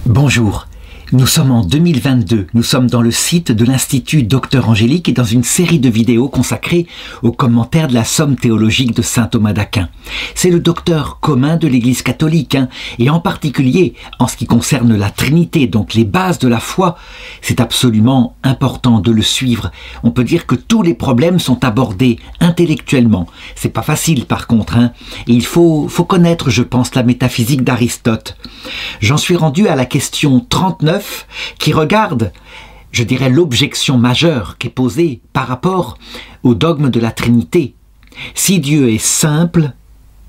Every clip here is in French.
Bonjour, nous sommes en 2022, nous sommes dans le site de l'Institut Docteur Angélique et dans une série de vidéos consacrées aux commentaires de la Somme théologique de saint Thomas d'Aquin. C'est le docteur commun de l'Église catholique, et en particulier en ce qui concerne la Trinité, donc les bases de la foi. C'est absolument important de le suivre. On peut dire que tous les problèmes sont abordés intellectuellement. C'est pas facile par contre, et il faut connaître, je pense, la métaphysique d'Aristote. J'en suis rendu à la question 39 qui regarde, je dirais, l'objection majeure qui est posée par rapport au dogme de la Trinité. Si Dieu est simple,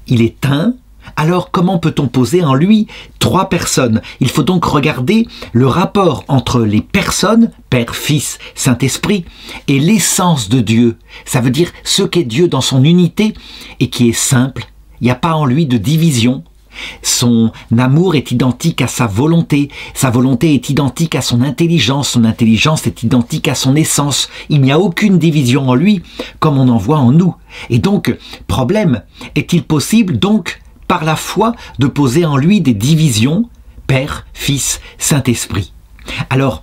il est un, alors comment peut-on poser en lui trois personnes? Il faut donc regarder le rapport entre les personnes, Père, Fils, Saint-Esprit, et l'essence de Dieu. Ça veut dire ce qu'est Dieu dans son unité et qui est simple. Il n'y a pas en lui de division. Son amour est identique à sa volonté est identique à son intelligence est identique à son essence. Il n'y a aucune division en lui, comme on en voit en nous. Et donc, problème, est-il possible donc, par la foi, de poser en lui des divisions, Père, Fils, Saint-Esprit? Alors,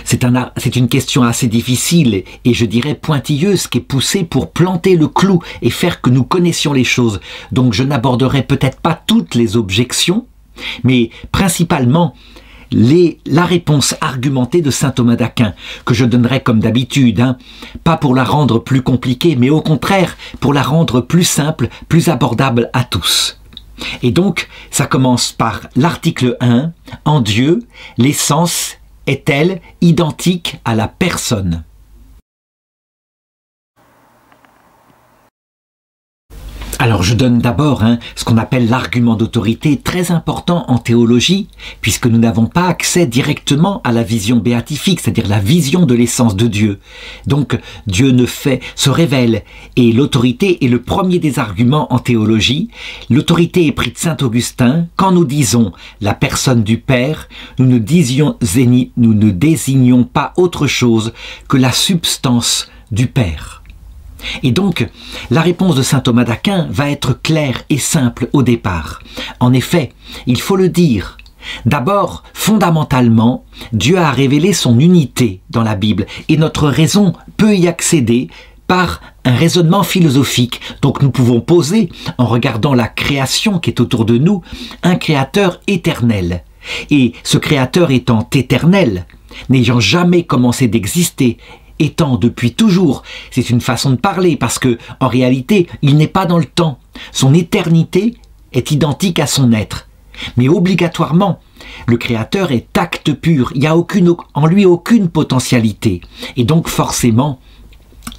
c'est une question assez difficile et je dirais pointilleuse qui est poussée pour planter le clou et faire que nous connaissions les choses. Donc je n'aborderai peut-être pas toutes les objections, mais principalement la réponse argumentée de saint Thomas d'Aquin, que je donnerai comme d'habitude, pas pour la rendre plus compliquée, mais au contraire pour la rendre plus simple, plus abordable à tous. Et donc, ça commence par l'article 1, en Dieu, l'essence est-elle identique à la personne? Alors je donne d'abord ce qu'on appelle l'argument d'autorité, très important en théologie, puisque nous n'avons pas accès directement à la vision béatifique, c'est-à-dire la vision de l'essence de Dieu. Donc Dieu se révèle, et l'autorité est le premier des arguments en théologie. L'autorité est prise de saint Augustin. Quand nous disons la personne du Père, nous ne désignons pas autre chose que la substance du Père. Et donc, la réponse de saint Thomas d'Aquin va être claire et simple au départ. En effet, il faut le dire, d'abord, fondamentalement, Dieu a révélé son unité dans la Bible et notre raison peut y accéder par un raisonnement philosophique. Donc nous pouvons poser, en regardant la création qui est autour de nous, un créateur éternel. Et ce créateur étant éternel, n'ayant jamais commencé d'exister, étant depuis toujours, c'est une façon de parler parce que en réalité il n'est pas dans le temps, son éternité est identique à son être, mais obligatoirement le créateur est acte pur, il n'y a en lui aucune potentialité et donc forcément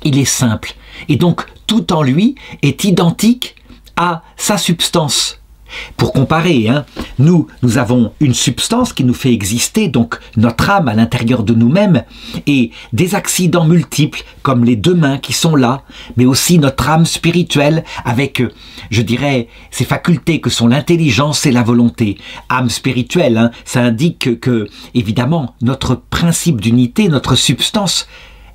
il est simple et donc tout en lui est identique à sa substance. Pour comparer, nous avons une substance qui nous fait exister, donc notre âme à l'intérieur de nous-mêmes, et des accidents multiples, comme les deux mains qui sont là, mais aussi notre âme spirituelle, avec, je dirais, ces facultés que sont l'intelligence et la volonté. Âme spirituelle, ça indique que, évidemment, notre principe d'unité, notre substance,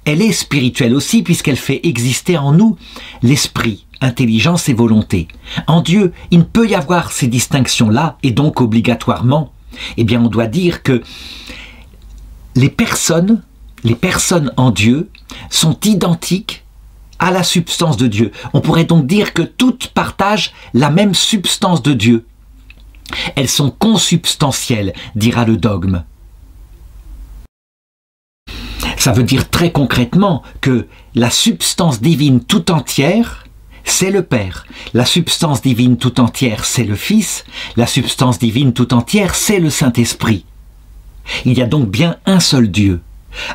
elle est spirituelle aussi, puisqu'elle fait exister en nous l'esprit, intelligence et volonté. En Dieu, il ne peut y avoir ces distinctions-là, et donc obligatoirement, on doit dire que les personnes en Dieu sont identiques à la substance de Dieu. On pourrait donc dire que toutes partagent la même substance de Dieu. Elles sont consubstantielles, dira le dogme. Ça veut dire très concrètement que la substance divine tout entière, c'est le Père. La substance divine tout entière, c'est le Fils. La substance divine tout entière, c'est le Saint-Esprit. Il y a donc bien un seul Dieu.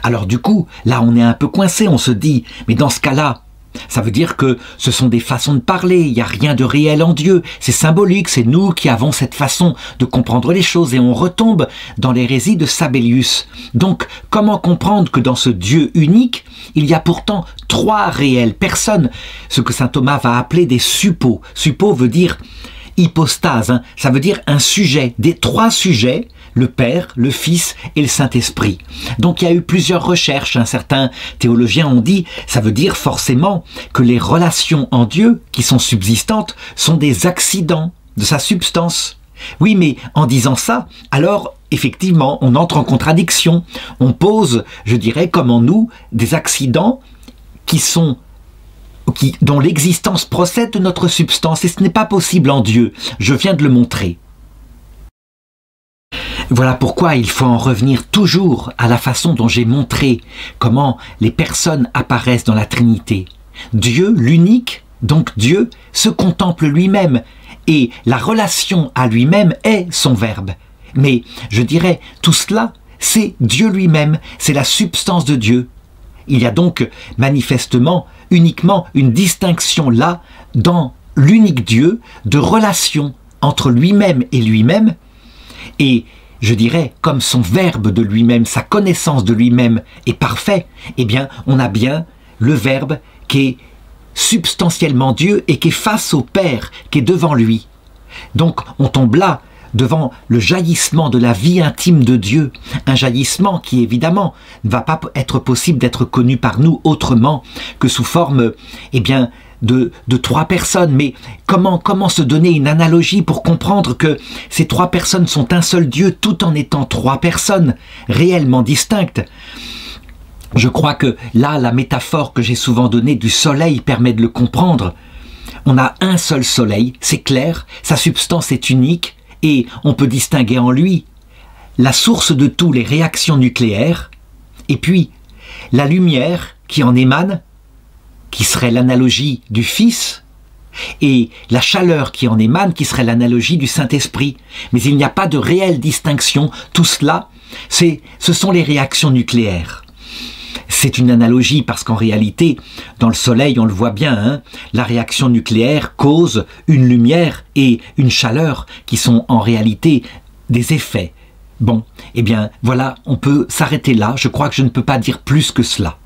Alors du coup, là on est un peu coincé, on se dit, mais dans ce cas-là, ça veut dire que ce sont des façons de parler, il n'y a rien de réel en Dieu, c'est symbolique, c'est nous qui avons cette façon de comprendre les choses et on retombe dans l'hérésie de Sabellius. Donc, comment comprendre que dans ce Dieu unique, il y a pourtant trois réelles personnes, ce que saint Thomas va appeler des suppôts. Suppôt veut dire hypostase, ça veut dire un sujet, des trois sujets, le Père, le Fils et le Saint-Esprit. Donc il y a eu plusieurs recherches, certains théologiens ont dit, ça veut dire forcément que les relations en Dieu qui sont subsistantes sont des accidents de sa substance. Oui, mais en disant ça, alors effectivement, on entre en contradiction. On pose, je dirais, comme en nous, des accidents dont l'existence procède de notre substance, et ce n'est pas possible en Dieu. Je viens de le montrer. Voilà pourquoi il faut en revenir toujours à la façon dont j'ai montré comment les personnes apparaissent dans la Trinité. Dieu, l'unique, donc Dieu, se contemple lui-même, et la relation à lui-même est son Verbe. Mais, je dirais, tout cela, c'est Dieu lui-même, c'est la substance de Dieu. Il y a donc manifestement, uniquement une distinction là, dans l'unique Dieu, de relation entre lui-même et lui-même, et je dirais, comme son verbe de lui-même, sa connaissance de lui-même est parfait, eh bien, on a bien le Verbe qui est substantiellement Dieu et qui est face au Père, qui est devant lui. Donc, on tombe là, devant le jaillissement de la vie intime de Dieu, un jaillissement qui évidemment ne va pas être possible d'être connu par nous autrement que sous forme, eh bien, de trois personnes. Mais comment se donner une analogie pour comprendre que ces trois personnes sont un seul Dieu tout en étant trois personnes réellement distinctes? Je crois que là, la métaphore que j'ai souvent donnée du soleil permet de le comprendre. On a un seul soleil, c'est clair, sa substance est unique, et on peut distinguer en lui la source de toutes les réactions nucléaires, et puis la lumière qui en émane, qui serait l'analogie du Fils, et la chaleur qui en émane, qui serait l'analogie du Saint-Esprit. Mais il n'y a pas de réelle distinction. Tout cela, ce sont les réactions nucléaires. C'est une analogie parce qu'en réalité, dans le Soleil, on le voit bien, hein, la réaction nucléaire cause une lumière et une chaleur qui sont en réalité des effets. Bon, eh bien voilà, on peut s'arrêter là. Je crois que je ne peux pas dire plus que cela.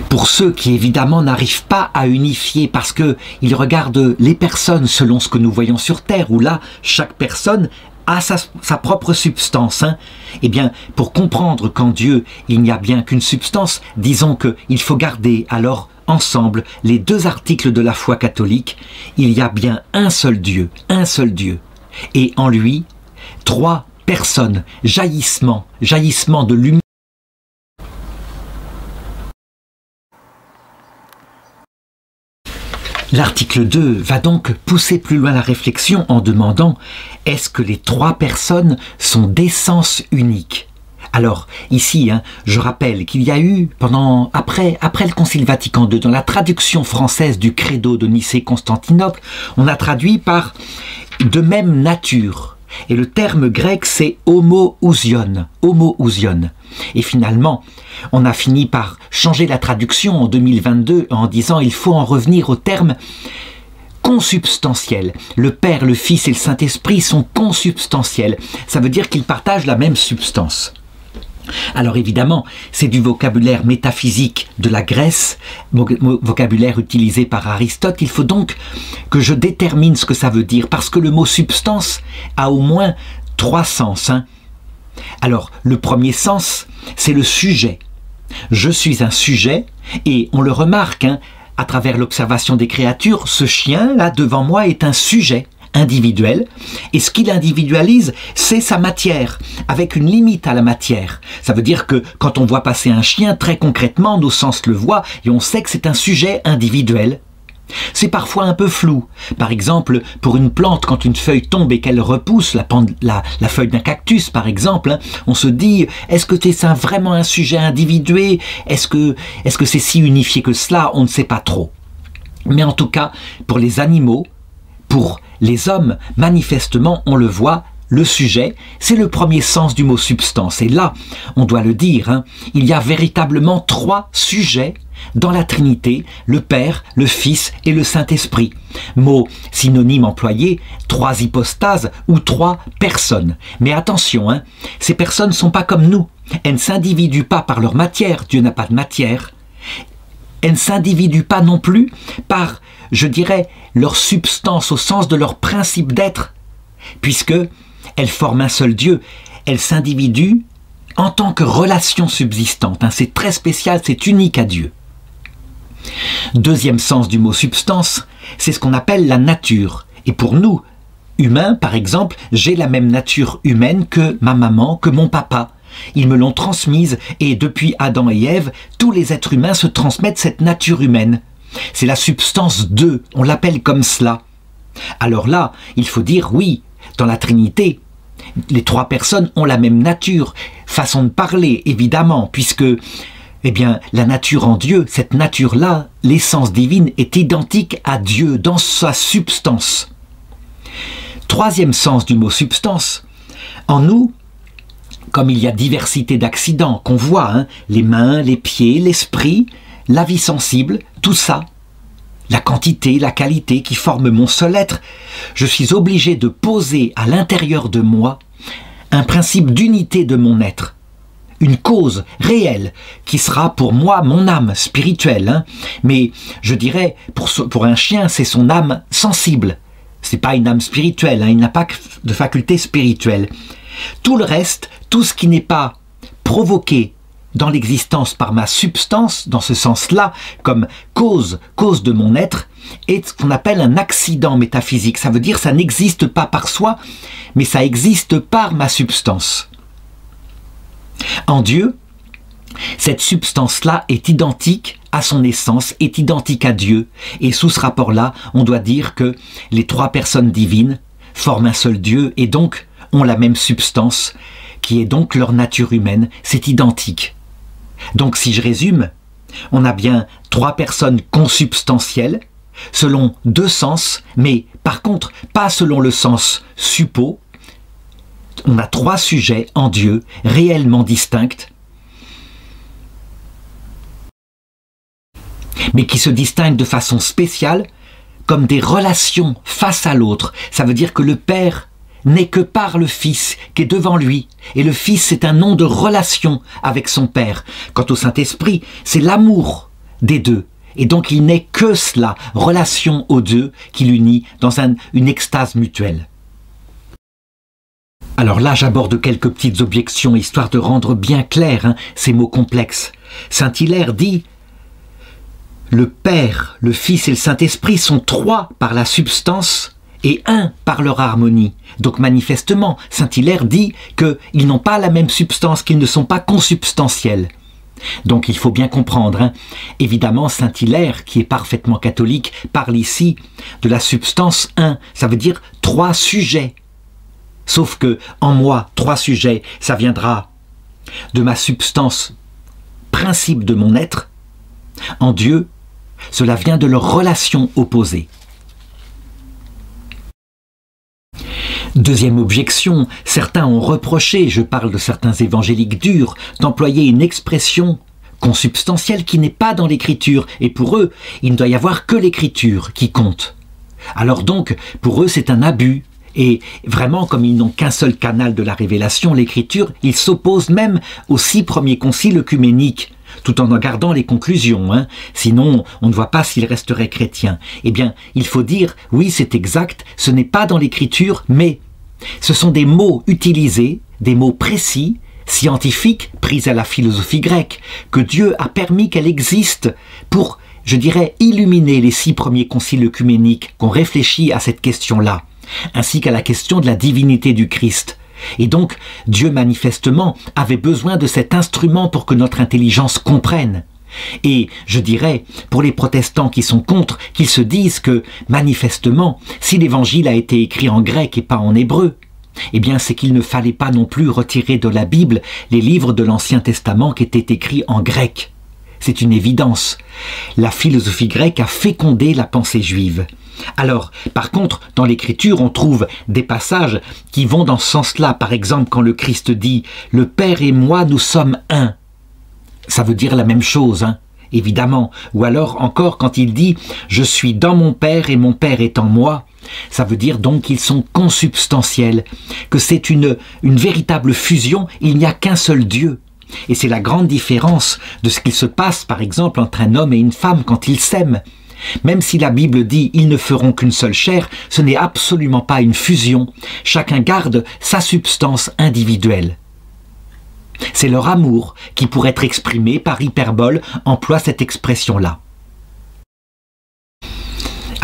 Pour ceux qui évidemment n'arrivent pas à unifier parce qu'ils regardent les personnes selon ce que nous voyons sur Terre, où là, chaque personne a sa propre substance. Hein. Eh bien, pour comprendre qu'en Dieu, il n'y a bien qu'une substance, disons qu'il faut garder alors ensemble les deux articles de la foi catholique. Il y a bien un seul Dieu, et en lui, trois personnes, jaillissement de lumière. L'article 2 va donc pousser plus loin la réflexion en demandant « Est-ce que les trois personnes sont d'essence unique ?» Alors, ici, hein, je rappelle qu'il y a eu, après le Concile Vatican II, dans la traduction française du Credo de Nicée-Constantinople, on a traduit par « de même nature ». Et le terme grec, c'est homoousion. Et finalement, on a fini par changer la traduction en 2022 en disant il faut en revenir au terme consubstantiel. Le Père, le Fils et le Saint-Esprit sont consubstantiels. Ça veut dire qu'ils partagent la même substance. Alors évidemment, c'est du vocabulaire métaphysique de la Grèce, vocabulaire utilisé par Aristote. Il faut donc que je détermine ce que ça veut dire, parce que le mot substance a au moins trois sens. Hein. Alors, le premier sens, c'est le sujet. Je suis un sujet, et on le remarque, hein, à travers l'observation des créatures, ce chien, là, devant moi, est un sujet individuel, et ce qu'il individualise, c'est sa matière, avec une limite à la matière. Ça veut dire que quand on voit passer un chien, très concrètement, nos sens le voient, et on sait que c'est un sujet individuel. C'est parfois un peu flou. Par exemple, pour une plante, quand une feuille tombe et qu'elle repousse, la feuille d'un cactus par exemple, hein, on se dit, est-ce que c'est vraiment un sujet individué? Est-ce que c'est si unifié que cela? On ne sait pas trop. Mais en tout cas, pour les animaux, pour les hommes, manifestement, on le voit, le sujet, c'est le premier sens du mot substance. Et là, on doit le dire, hein, il y a véritablement trois sujets dans la Trinité, le Père, le Fils et le Saint-Esprit. Mot synonyme employé, trois hypostases ou trois personnes. Mais attention, hein, ces personnes ne sont pas comme nous. Elles ne s'individuent pas par leur matière, Dieu n'a pas de matière. Elles ne s'individuent pas non plus par, je dirais, leur substance au sens de leur principe d'être, puisque elles forment un seul Dieu. Elles s'individuent en tant que relation subsistante. Hein. C'est très spécial, c'est unique à Dieu. Deuxième sens du mot substance, c'est ce qu'on appelle la nature. Et pour nous, humain, par exemple, j'ai la même nature humaine que ma maman, que mon papa. Ils me l'ont transmise et depuis Adam et Ève, tous les êtres humains se transmettent cette nature humaine. C'est la substance d'eux, on l'appelle comme cela. Alors là, il faut dire oui, dans la Trinité, les trois personnes ont la même nature, façon de parler évidemment, puisque eh bien, la nature en Dieu, cette nature-là, l'essence divine est identique à Dieu dans sa substance. Troisième sens du mot substance, en nous, comme il y a diversité d'accidents qu'on voit, hein, les mains, les pieds, l'esprit, la vie sensible, tout ça, la quantité, la qualité qui forment mon seul être, je suis obligé de poser à l'intérieur de moi un principe d'unité de mon être, une cause réelle qui sera pour moi mon âme spirituelle, hein, mais je dirais pour un chien c'est son âme sensible, c'est pas une âme spirituelle, hein, il n'a pas de faculté spirituelle. Tout le reste, tout ce qui n'est pas provoqué dans l'existence par ma substance, dans ce sens-là, comme cause de mon être, est ce qu'on appelle un accident métaphysique. Ça veut dire que ça n'existe pas par soi, mais ça existe par ma substance. En Dieu, cette substance-là est identique à son essence, est identique à Dieu. Et sous ce rapport-là, on doit dire que les trois personnes divines forment un seul Dieu et donc ont la même substance, qui est donc leur nature humaine, c'est identique. Donc si je résume, on a bien trois personnes consubstantielles, selon deux sens, mais par contre pas selon le sens suppo. On a trois sujets en Dieu, réellement distincts, mais qui se distinguent de façon spéciale, comme des relations face à l'autre. Ça veut dire que le Père n'est que par le Fils qui est devant lui. Et le Fils, c'est un nom de relation avec son Père. Quant au Saint-Esprit, c'est l'amour des deux. Et donc il n'est que cela, relation aux deux, qui l'unit dans une extase mutuelle. Alors là, j'aborde quelques petites objections, histoire de rendre bien clair ces mots complexes. Saint Hilaire dit « Le Père, le Fils et le Saint-Esprit sont trois par la substance et un par leur harmonie. » Donc manifestement, Saint Hilaire dit qu'ils n'ont pas la même substance, qu'ils ne sont pas consubstantiels. Donc il faut bien comprendre, évidemment Saint Hilaire, qui est parfaitement catholique, parle ici de la substance 1, ça veut dire trois sujets. Sauf que en moi, trois sujets, ça viendra de ma substance, principe de mon être. En Dieu, cela vient de leur relation opposée. Deuxième objection, certains ont reproché, je parle de certains évangéliques durs, d'employer une expression consubstantielle qui n'est pas dans l'écriture, et pour eux, il ne doit y avoir que l'écriture qui compte. Alors donc, pour eux, c'est un abus, et vraiment, comme ils n'ont qu'un seul canal de la révélation, l'écriture, ils s'opposent même aux 6 premiers conciles œcuméniques, tout en gardant les conclusions, sinon on ne voit pas s'ils resteraient chrétiens. Eh bien, il faut dire, oui c'est exact, ce n'est pas dans l'écriture, mais ce sont des mots utilisés, des mots précis, scientifiques, pris à la philosophie grecque, que Dieu a permis qu'elle existe pour, je dirais, illuminer les 6 premiers conciles œcuméniques qu'on réfléchit à cette question-là, ainsi qu'à la question de la divinité du Christ. Et donc, Dieu manifestement avait besoin de cet instrument pour que notre intelligence comprenne. Et je dirais, pour les protestants qui sont contre, qu'ils se disent que, manifestement, si l'évangile a été écrit en grec et pas en hébreu, eh bien c'est qu'il ne fallait pas non plus retirer de la Bible les livres de l'Ancien Testament qui étaient écrits en grec. C'est une évidence. La philosophie grecque a fécondé la pensée juive. Alors, par contre, dans l'Écriture, on trouve des passages qui vont dans ce sens-là. Par exemple, quand le Christ dit « Le Père et moi, nous sommes un ». Ça veut dire la même chose, évidemment. Ou alors, encore, quand il dit « Je suis dans mon Père et mon Père est en moi », ça veut dire donc qu'ils sont consubstantiels, que c'est une véritable fusion, il n'y a qu'un seul Dieu. Et c'est la grande différence de ce qu'il se passe, par exemple, entre un homme et une femme quand ils s'aiment. Même si la Bible dit « ils ne feront qu'une seule chair », ce n'est absolument pas une fusion. Chacun garde sa substance individuelle. C'est leur amour qui, pour être exprimé par hyperbole, emploie cette expression-là.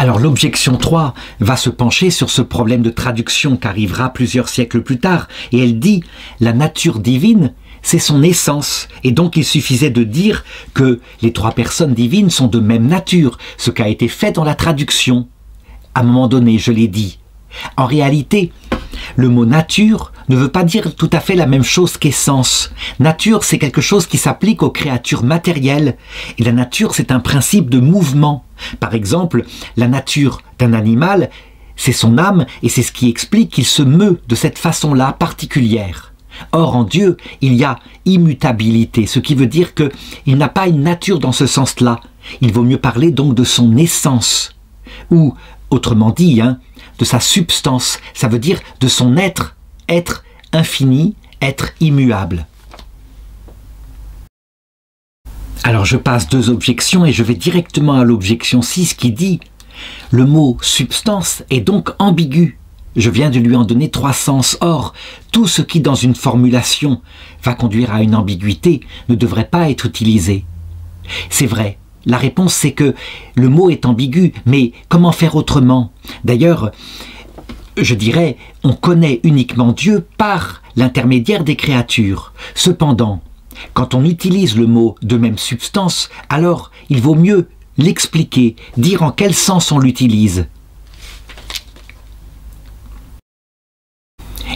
Alors l'objection 3 va se pencher sur ce problème de traduction qu'arrivera plusieurs siècles plus tard, et elle dit « la nature divine, c'est son essence, et donc il suffisait de dire que les trois personnes divines sont de même nature, ce qui a été fait dans la traduction. » À un moment donné, je l'ai dit. En réalité, le mot nature ne veut pas dire tout à fait la même chose qu'essence. Nature, c'est quelque chose qui s'applique aux créatures matérielles. Et la nature, c'est un principe de mouvement. Par exemple, la nature d'un animal, c'est son âme et c'est ce qui explique qu'il se meut de cette façon-là particulière. Or, en Dieu, il y a immutabilité, ce qui veut dire qu'il n'a pas une nature dans ce sens-là. Il vaut mieux parler donc de son essence. Ou, autrement dit, de sa substance, ça veut dire de son être, être infini, être immuable. Alors je passe 2 objections et je vais directement à l'objection 6 qui dit « Le mot substance est donc ambigu ». Je viens de lui en donner 3 sens. Or, tout ce qui dans une formulation va conduire à une ambiguïté ne devrait pas être utilisé. C'est vrai. La réponse, c'est que le mot est ambigu, mais comment faire autrement? D'ailleurs, je dirais, on connaît uniquement Dieu par l'intermédiaire des créatures. Cependant, quand on utilise le mot de même substance, alors il vaut mieux l'expliquer, dire en quel sens on l'utilise.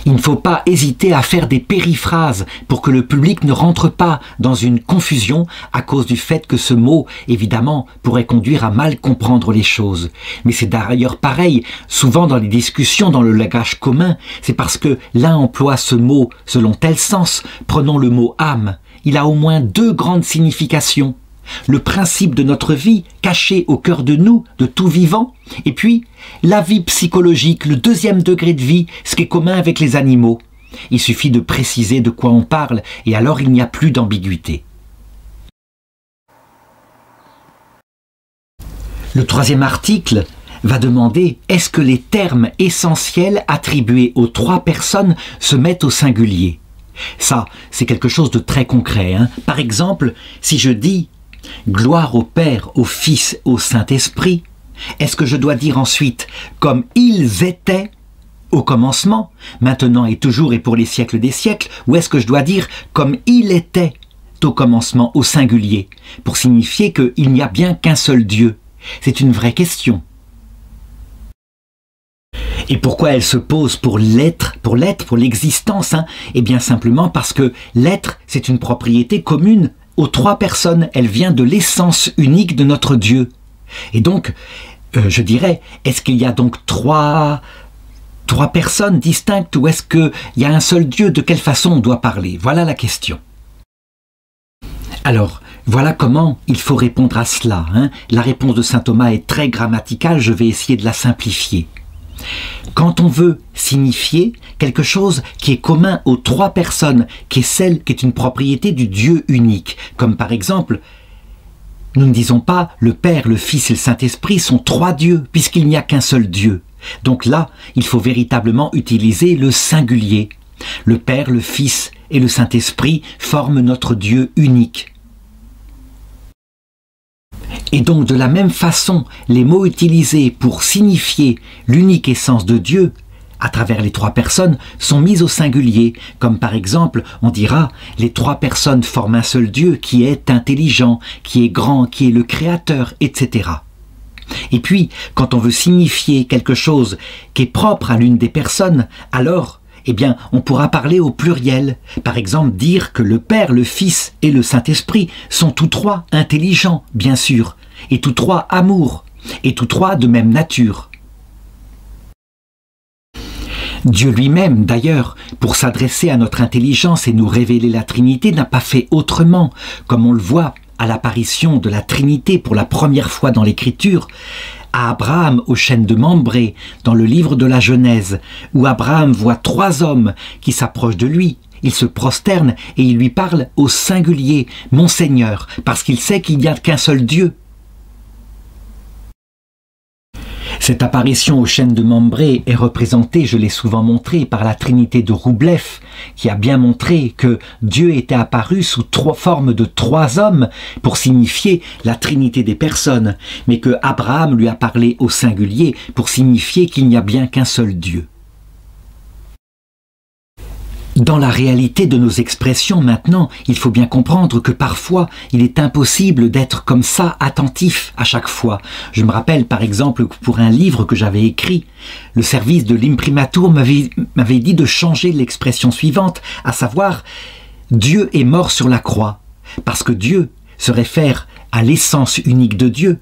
Il ne faut pas hésiter à faire des périphrases pour que le public ne rentre pas dans une confusion à cause du fait que ce mot, évidemment, pourrait conduire à mal comprendre les choses. Mais c'est d'ailleurs pareil, souvent dans les discussions, dans le langage commun, c'est parce que l'un emploie ce mot selon tel sens. Prenons le mot âme. Il a au moins 2 grandes significations. Le principe de notre vie, caché au cœur de nous, de tout vivant, et puis la vie psychologique, le 2e degré de vie, ce qui est commun avec les animaux. Il suffit de préciser de quoi on parle, et alors il n'y a plus d'ambiguïté. Le 3e article va demander « Est-ce que les termes essentiels attribués aux 3 personnes se mettent au singulier ?» Ça, c'est quelque chose de très concret. Par exemple, si je dis « Gloire au Père, au Fils, au Saint-Esprit », est-ce que je dois dire ensuite « Comme ils étaient au commencement, maintenant et toujours et pour les siècles des siècles » ou est-ce que je dois dire « Comme il était au commencement, au singulier » pour signifier qu'il n'y a bien qu'un seul Dieu? C'est une vraie question. Et pourquoi elle se pose pour l'être, pour l'existence? Eh bien simplement parce que l'être, c'est une propriété commune aux 3 personnes. Elle vient de l'essence unique de notre Dieu. Et donc, je dirais, est-ce qu'il y a donc trois personnes distinctes ou est-ce qu'il y a un seul Dieu? De quelle façon on doit parler? Voilà la question. Alors, voilà comment il faut répondre à cela. La réponse de saint Thomas est très grammaticale, je vais essayer de la simplifier. Quand on veut signifier quelque chose qui est commun aux 3 personnes, qui est celle qui est une propriété du Dieu unique, comme par exemple, nous ne disons pas le Père, le Fils et le Saint-Esprit sont 3 dieux, puisqu'il n'y a qu'un seul Dieu. Donc là, il faut véritablement utiliser le singulier. Le Père, le Fils et le Saint-Esprit forment notre Dieu unique. Et donc de la même façon, les mots utilisés pour signifier l'unique essence de Dieu, à travers les 3 personnes, sont mis au singulier, comme par exemple, on dira, les 3 personnes forment un seul Dieu qui est intelligent, qui est grand, qui est le Créateur, etc. Et puis, quand on veut signifier quelque chose qui est propre à l'une des personnes, alors, eh bien, on pourra parler au pluriel. Par exemple, dire que le Père, le Fils et le Saint-Esprit sont tous 3 intelligents, bien sûr, et tous 3 amour, et tous 3 de même nature. Dieu lui-même, d'ailleurs, pour s'adresser à notre intelligence et nous révéler la Trinité, n'a pas fait autrement, comme on le voit à l'apparition de la Trinité pour la première fois dans l'Écriture, à Abraham au chêne de Mambré, dans le livre de la Genèse, où Abraham voit 3 hommes qui s'approchent de lui. Il se prosterne et il lui parle au singulier, « Mon Seigneur », parce qu'il sait qu'il n'y a qu'un seul Dieu. Cette apparition aux chênes de Mambré est représentée, je l'ai souvent montré, par la Trinité de Roublev, qui a bien montré que Dieu était apparu sous forme de 3 hommes pour signifier la Trinité des personnes, mais que Abraham lui a parlé au singulier pour signifier qu'il n'y a bien qu'un seul Dieu. Dans la réalité de nos expressions maintenant, il faut bien comprendre que parfois, il est impossible d'être comme ça attentif à chaque fois. Je me rappelle par exemple que pour un livre que j'avais écrit, le service de l'imprimatur m'avait dit de changer l'expression suivante, à savoir « Dieu est mort sur la croix », parce que Dieu se réfère à l'essence unique de Dieu.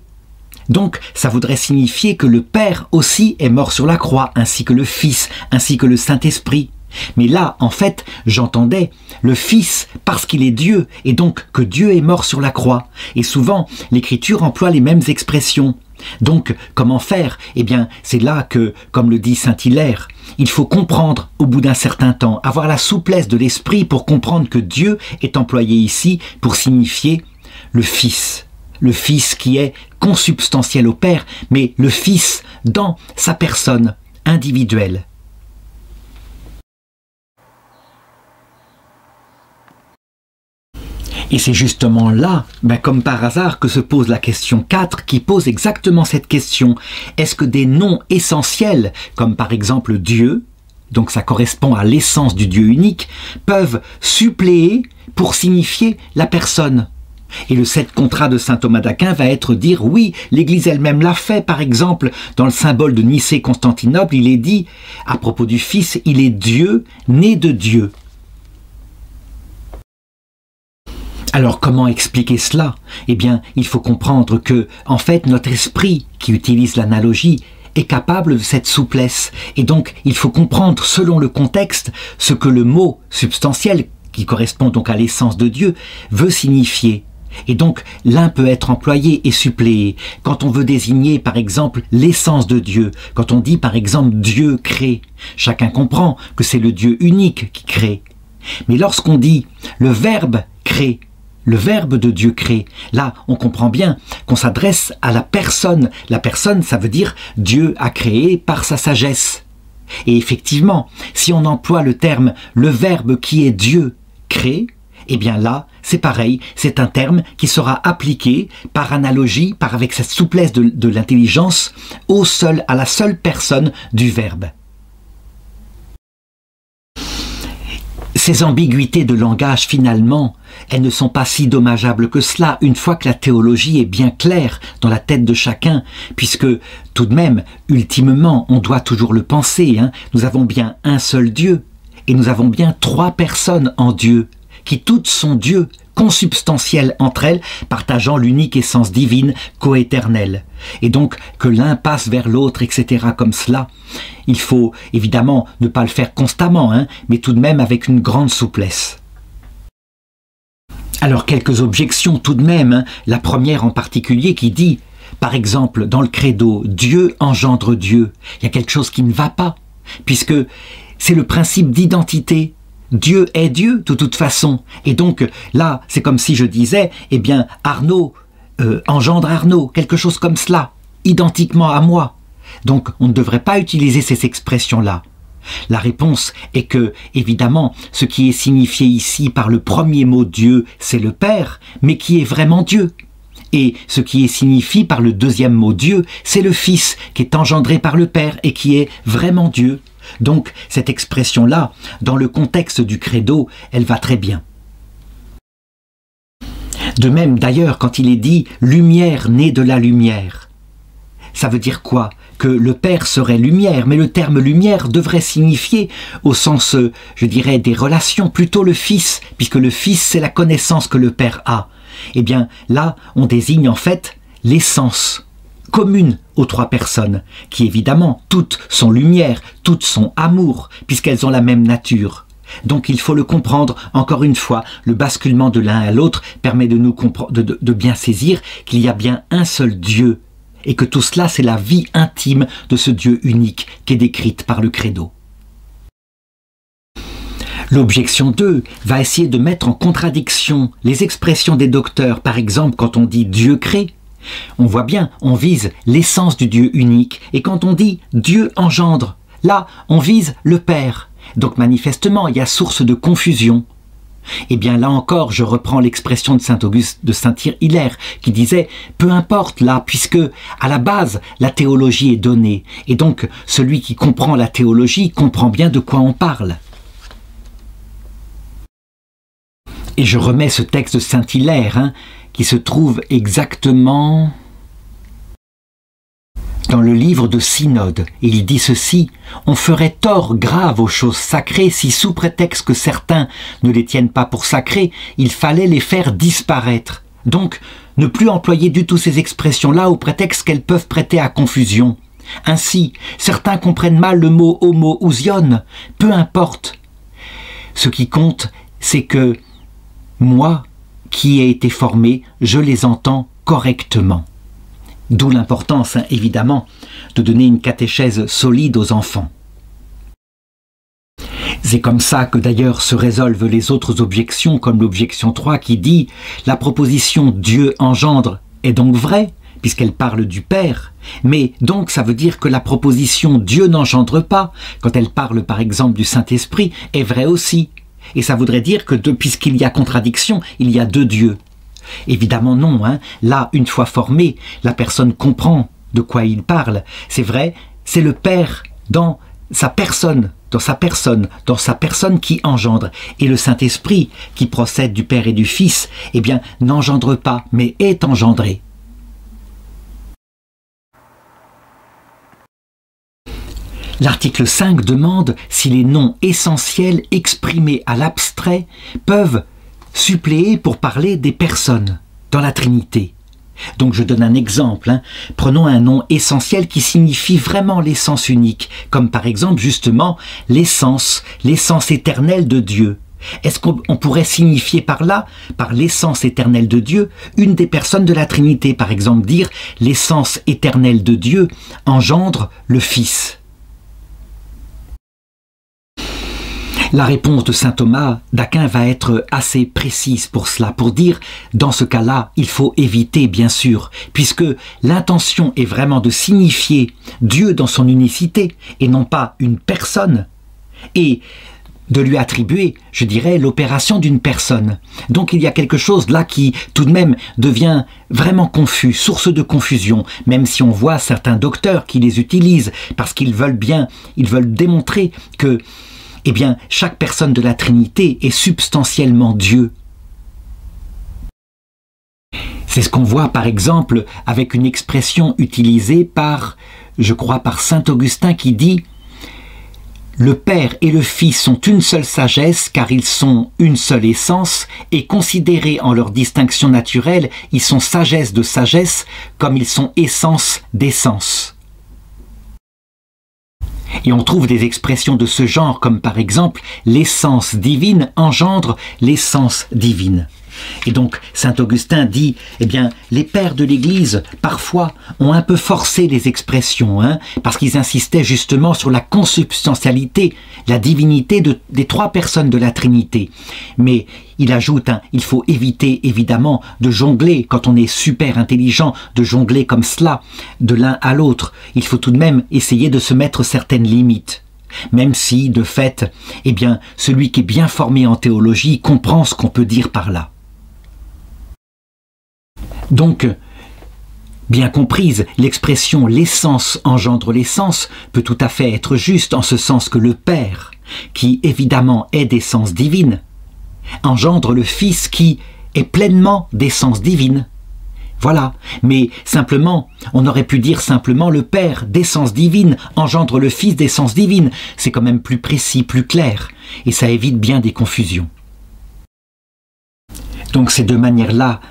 Donc, ça voudrait signifier que le Père aussi est mort sur la croix, ainsi que le Fils, ainsi que le Saint-Esprit. Mais là, en fait, j'entendais le Fils parce qu'il est Dieu, et donc que Dieu est mort sur la croix. Et souvent, l'Écriture emploie les mêmes expressions. Donc, comment faire? Eh bien, c'est là que, comme le dit saint Hilaire, il faut comprendre au bout d'un certain temps, avoir la souplesse de l'esprit pour comprendre que Dieu est employé ici pour signifier le Fils. Le Fils qui est consubstantiel au Père, mais le Fils dans sa personne individuelle. Et c'est justement là, comme par hasard, que se pose la question 4, qui pose exactement cette question. Est-ce que des noms essentiels, comme par exemple Dieu, donc ça correspond à l'essence du Dieu unique, peuvent suppléer pour signifier la personne? Et le 7 contrat de saint Thomas d'Aquin va être dire, oui, l'Église elle-même l'a fait, par exemple, dans le symbole de Nicée-Constantinople, il est dit, à propos du Fils, il est Dieu, né de Dieu. Alors comment expliquer cela? Eh bien, il faut comprendre que, en fait, notre esprit, qui utilise l'analogie, est capable de cette souplesse. Et donc, il faut comprendre, selon le contexte, ce que le mot substantiel, qui correspond donc à l'essence de Dieu, veut signifier. Et donc, l'un peut être employé et suppléé. Quand on veut désigner, par exemple, l'essence de Dieu, quand on dit, par exemple, Dieu crée, chacun comprend que c'est le Dieu unique qui crée. Mais lorsqu'on dit le Verbe crée, le Verbe de Dieu crée, là, on comprend bien qu'on s'adresse à la personne. La personne, ça veut dire Dieu a créé par sa sagesse. Et effectivement, si on emploie le terme « le Verbe qui est Dieu crée », eh bien là, c'est pareil, c'est un terme qui sera appliqué par analogie, avec cette souplesse de l'intelligence, à la seule personne du Verbe. Ces ambiguïtés de langage, finalement, elles ne sont pas si dommageables que cela, une fois que la théologie est bien claire dans la tête de chacun, puisque, tout de même, ultimement, on doit toujours le penser, nous avons bien un seul Dieu, et nous avons bien 3 personnes en Dieu, qui toutes sont Dieu, consubstantielles entre elles, partageant l'unique essence divine, coéternelle. Et donc, que l'un passe vers l'autre, etc., comme cela, il faut évidemment ne pas le faire constamment, mais tout de même avec une grande souplesse. Alors, quelques objections tout de même, la première en particulier qui dit, par exemple, dans le credo, Dieu engendre Dieu. Il y a quelque chose qui ne va pas, puisque c'est le principe d'identité. Dieu est Dieu de toute façon. Et donc là, c'est comme si je disais, eh bien Arnaud engendre Arnaud, quelque chose comme cela, identiquement à moi. Donc on ne devrait pas utiliser ces expressions-là. La réponse est que, évidemment, ce qui est signifié ici par le premier mot Dieu, c'est le Père, mais qui est vraiment Dieu. Et ce qui est signifié par le deuxième mot Dieu, c'est le Fils, qui est engendré par le Père et qui est vraiment Dieu. Donc, cette expression-là, dans le contexte du credo, elle va très bien. De même, d'ailleurs, quand il est dit « lumière née de la lumière », ça veut dire quoi? Que le Père serait lumière, mais le terme lumière devrait signifier, au sens, je dirais, des relations, plutôt le Fils, puisque le Fils, c'est la connaissance que le Père a. Eh bien, là, on désigne en fait l'essence commune aux 3 personnes, qui évidemment, toutes sont lumière, toutes sont amour, puisqu'elles ont la même nature. Donc il faut le comprendre, encore une fois, le basculement de l'un à l'autre permet de nous de bien saisir qu'il y a bien un seul Dieu, et que tout cela c'est la vie intime de ce Dieu unique qui est décrite par le credo. L'objection 2 va essayer de mettre en contradiction les expressions des docteurs, par exemple quand on dit Dieu crée, On voit bien, on vise l'essence du Dieu unique. Et quand on dit Dieu engendre, là, on vise le Père. Donc manifestement, il y a source de confusion. Eh bien là encore, je reprends l'expression de saint Auguste, de saint Hilaire, qui disait « Peu importe là, puisque à la base, la théologie est donnée. Et donc, celui qui comprend la théologie comprend bien de quoi on parle. » Et je remets ce texte de saint Hilaire, qui se trouve exactement dans le livre de Synode. Il dit ceci: « On ferait tort grave aux choses sacrées si, sous prétexte que certains ne les tiennent pas pour sacrées, il fallait les faire disparaître. Donc, ne plus employer du tout ces expressions-là au prétexte qu'elles peuvent prêter à confusion. Ainsi, certains comprennent mal le mot homoousion. Peu importe. Ce qui compte, c'est que moi, qui ai été formé, je les entends correctement. » D'où l'importance, évidemment, de donner une catéchèse solide aux enfants. C'est comme ça que d'ailleurs se résolvent les autres objections, comme l'objection 3 qui dit « La proposition Dieu engendre est donc vraie, puisqu'elle parle du Père, mais donc ça veut dire que la proposition Dieu n'engendre pas, quand elle parle par exemple du Saint-Esprit, est vraie aussi. Et ça voudrait dire que puisqu'il y a contradiction, il y a deux dieux. » Évidemment non, Là, une fois formé, la personne comprend de quoi il parle. C'est vrai, c'est le Père dans sa personne qui engendre. Et le Saint-Esprit, qui procède du Père et du Fils, eh bien, n'engendre pas, mais est engendré. L'article 5 demande si les noms essentiels exprimés à l'abstrait peuvent suppléer pour parler des personnes dans la Trinité. Donc je donne un exemple. Prenons un nom essentiel qui signifie vraiment l'essence unique, comme par exemple justement l'essence éternelle de Dieu. Est-ce qu'on pourrait signifier par là, par l'essence éternelle de Dieu, une des personnes de la Trinité, par exemple dire l'essence éternelle de Dieu engendre le Fils? La réponse de saint Thomas d'Aquin va être assez précise pour cela, pour dire, dans ce cas-là, il faut éviter, bien sûr, puisque l'intention est vraiment de signifier Dieu dans son unicité, et non pas une personne, et de lui attribuer, je dirais, l'opération d'une personne. Donc il y a quelque chose là qui, tout de même, devient vraiment confus, source de confusion, même si on voit certains docteurs qui les utilisent, parce qu'ils veulent démontrer que eh bien, chaque personne de la Trinité est substantiellement Dieu. C'est ce qu'on voit par exemple avec une expression utilisée par, je crois, par saint Augustin qui dit « Le Père et le Fils sont une seule sagesse car ils sont une seule essence et considérés en leur distinction naturelle, ils sont sagesse de sagesse comme ils sont essence d'essence. » Et on trouve des expressions de ce genre, comme par exemple « l'essence divine engendre l'essence divine ». Et donc, saint Augustin dit, eh bien, les pères de l'Église, parfois, ont un peu forcé les expressions, parce qu'ils insistaient justement sur la consubstantialité, la divinité des trois personnes de la Trinité. Mais il ajoute, il faut éviter, évidemment, de jongler, quand on est super intelligent, de jongler comme cela, de l'un à l'autre. Il faut tout de même essayer de se mettre certaines limites. Même si, de fait, eh bien, celui qui est bien formé en théologie comprend ce qu'on peut dire par là. Donc, bien comprise, l'expression « l'essence engendre l'essence » peut tout à fait être juste en ce sens que le Père, qui évidemment est d'essence divine, engendre le Fils qui est pleinement d'essence divine. Voilà, mais simplement, on aurait pu dire simplement le Père d'essence divine engendre le Fils d'essence divine. C'est quand même plus précis, plus clair, et ça évite bien des confusions. Donc ces deux manières-là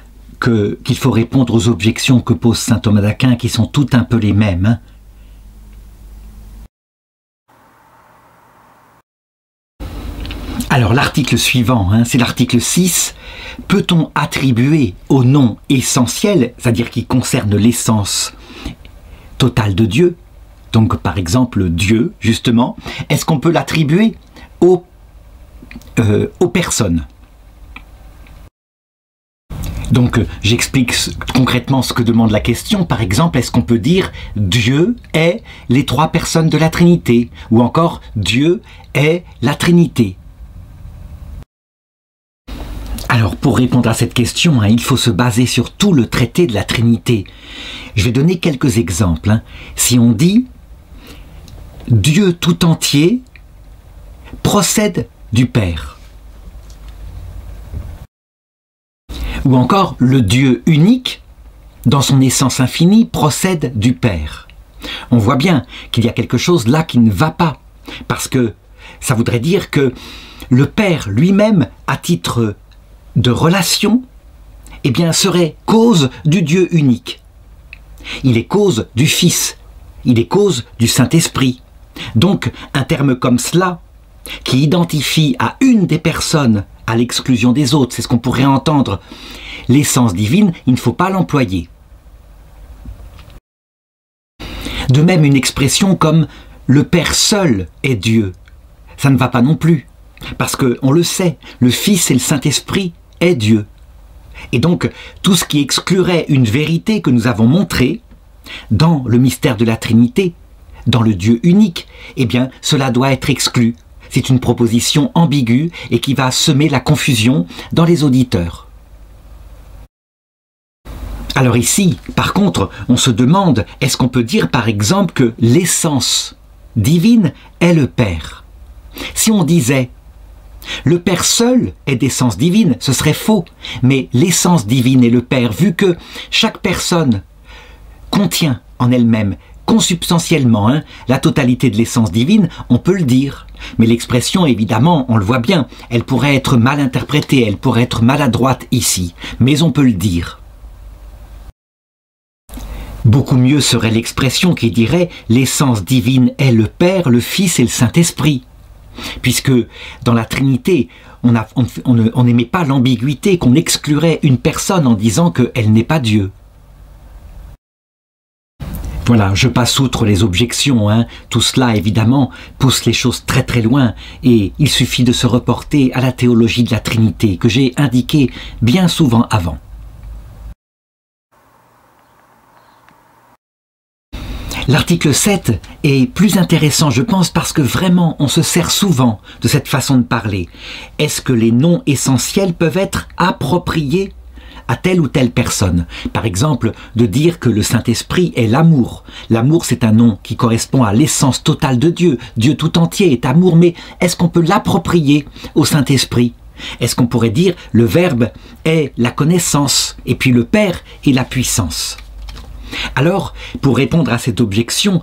qu'il faut répondre aux objections que pose saint Thomas d'Aquin, qui sont toutes un peu les mêmes. Alors l'article suivant, c'est l'article 6. Peut-on attribuer au nom essentiel, c'est-à-dire qui concerne l'essence totale de Dieu, donc par exemple Dieu, justement, est-ce qu'on peut l'attribuer aux personnes ? Donc j'explique concrètement ce que demande la question. Par exemple, est-ce qu'on peut dire Dieu est les trois personnes de la Trinité? Ou encore Dieu est la Trinité? Alors pour répondre à cette question, il faut se baser sur tout le traité de la Trinité. Je vais donner quelques exemples. Si on dit Dieu tout entier procède du Père. Ou encore, le Dieu unique, dans son essence infinie, procède du Père. On voit bien qu'il y a quelque chose là qui ne va pas, parce que ça voudrait dire que le Père lui-même, à titre de relation, eh bien, serait cause du Dieu unique. Il est cause du Fils, il est cause du Saint-Esprit. Donc, un terme comme cela, qui identifie à une des personnes à l'exclusion des autres, c'est ce qu'on pourrait entendre, l'essence divine, il ne faut pas l'employer. De même, une expression comme « le Père seul est Dieu », ça ne va pas non plus, parce qu'on le sait, le Fils et le Saint-Esprit est Dieu. Et donc, tout ce qui exclurait une vérité que nous avons montrée dans le mystère de la Trinité, dans le Dieu unique, eh bien, cela doit être exclu. C'est une proposition ambiguë et qui va semer la confusion dans les auditeurs. Alors ici, par contre, on se demande, est-ce qu'on peut dire par exemple que l'essence divine est le Père? Si on disait le Père seul est d'essence divine, ce serait faux, mais l'essence divine est le Père, vu que chaque personne contient en elle-même consubstantiellement la totalité de l'essence divine, on peut le dire. Mais l'expression, évidemment, on le voit bien, elle pourrait être mal interprétée, elle pourrait être maladroite ici, mais on peut le dire. Beaucoup mieux serait l'expression qui dirait « l'essence divine est le Père, le Fils et le Saint-Esprit ». Puisque dans la Trinité, on n'aimait pas l'ambiguïté, qu'on exclurait une personne en disant qu'elle n'est pas Dieu. Voilà, je passe outre les objections, Tout cela, évidemment, pousse les choses très très loin et il suffit de se reporter à la théologie de la Trinité que j'ai indiquée bien souvent avant. L'article 7 est plus intéressant, je pense, parce que vraiment, on se sert souvent de cette façon de parler. Est-ce que les noms essentiels peuvent être appropriés à telle ou telle personne? Par exemple, de dire que le Saint-Esprit est l'amour. L'amour, c'est un nom qui correspond à l'essence totale de Dieu. Dieu tout entier est amour, mais est-ce qu'on peut l'approprier au Saint-Esprit? Est-ce qu'on pourrait dire le Verbe est la connaissance et puis le Père est la puissance? Alors, pour répondre à cette objection,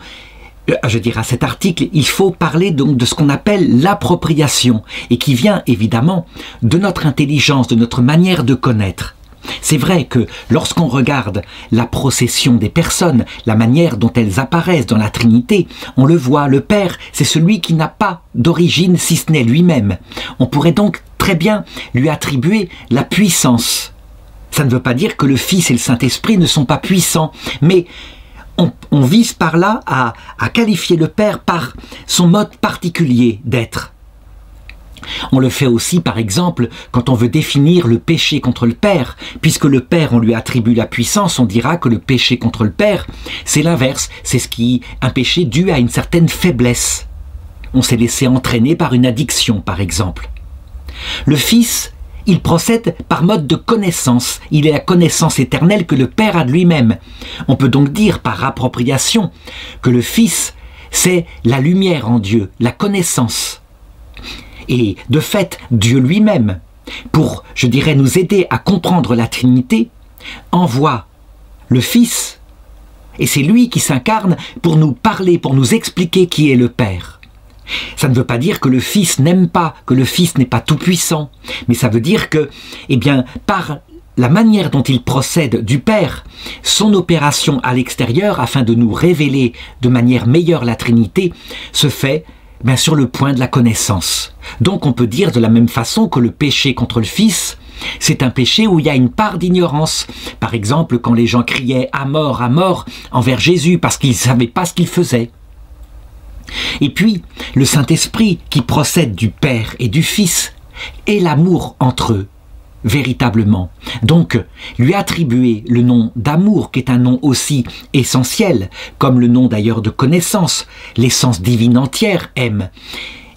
je dirais à cet article, il faut parler donc de ce qu'on appelle l'appropriation et qui vient évidemment de notre intelligence, de notre manière de connaître. C'est vrai que lorsqu'on regarde la procession des personnes, la manière dont elles apparaissent dans la Trinité, on le voit, le Père, c'est celui qui n'a pas d'origine si ce n'est lui-même. On pourrait donc très bien lui attribuer la puissance. Ça ne veut pas dire que le Fils et le Saint-Esprit ne sont pas puissants, mais on vise par là à qualifier le Père par son mode particulier d'être. On le fait aussi, par exemple, quand on veut définir le péché contre le Père. Puisque le Père, on lui attribue la puissance, on dira que le péché contre le Père, c'est l'inverse. C'est un péché dû à une certaine faiblesse. On s'est laissé entraîner par une addiction, par exemple. Le Fils, il procède par mode de connaissance. Il est la connaissance éternelle que le Père a de lui-même. On peut donc dire par appropriation que le Fils, c'est la lumière en Dieu, la connaissance. Et de fait, Dieu lui-même, pour, je dirais, nous aider à comprendre la Trinité, envoie le Fils, et c'est lui qui s'incarne pour nous parler, pour nous expliquer qui est le Père. Ça ne veut pas dire que le Fils n'aime pas, que le Fils n'est pas tout-puissant, mais ça veut dire que, eh bien, par la manière dont il procède du Père, son opération à l'extérieur, afin de nous révéler de manière meilleure la Trinité, se fait sur le point de la connaissance. Donc on peut dire de la même façon que le péché contre le Fils, c'est un péché où il y a une part d'ignorance. Par exemple, quand les gens criaient à mort envers Jésus parce qu'ils ne savaient pas ce qu'il faisait. Et puis, le Saint-Esprit qui procède du Père et du Fils est l'amour entre eux. véritablement. Donc, lui attribuer le nom d'amour, qui est un nom aussi essentiel, comme le nom d'ailleurs de connaissance, l'essence divine entière aime,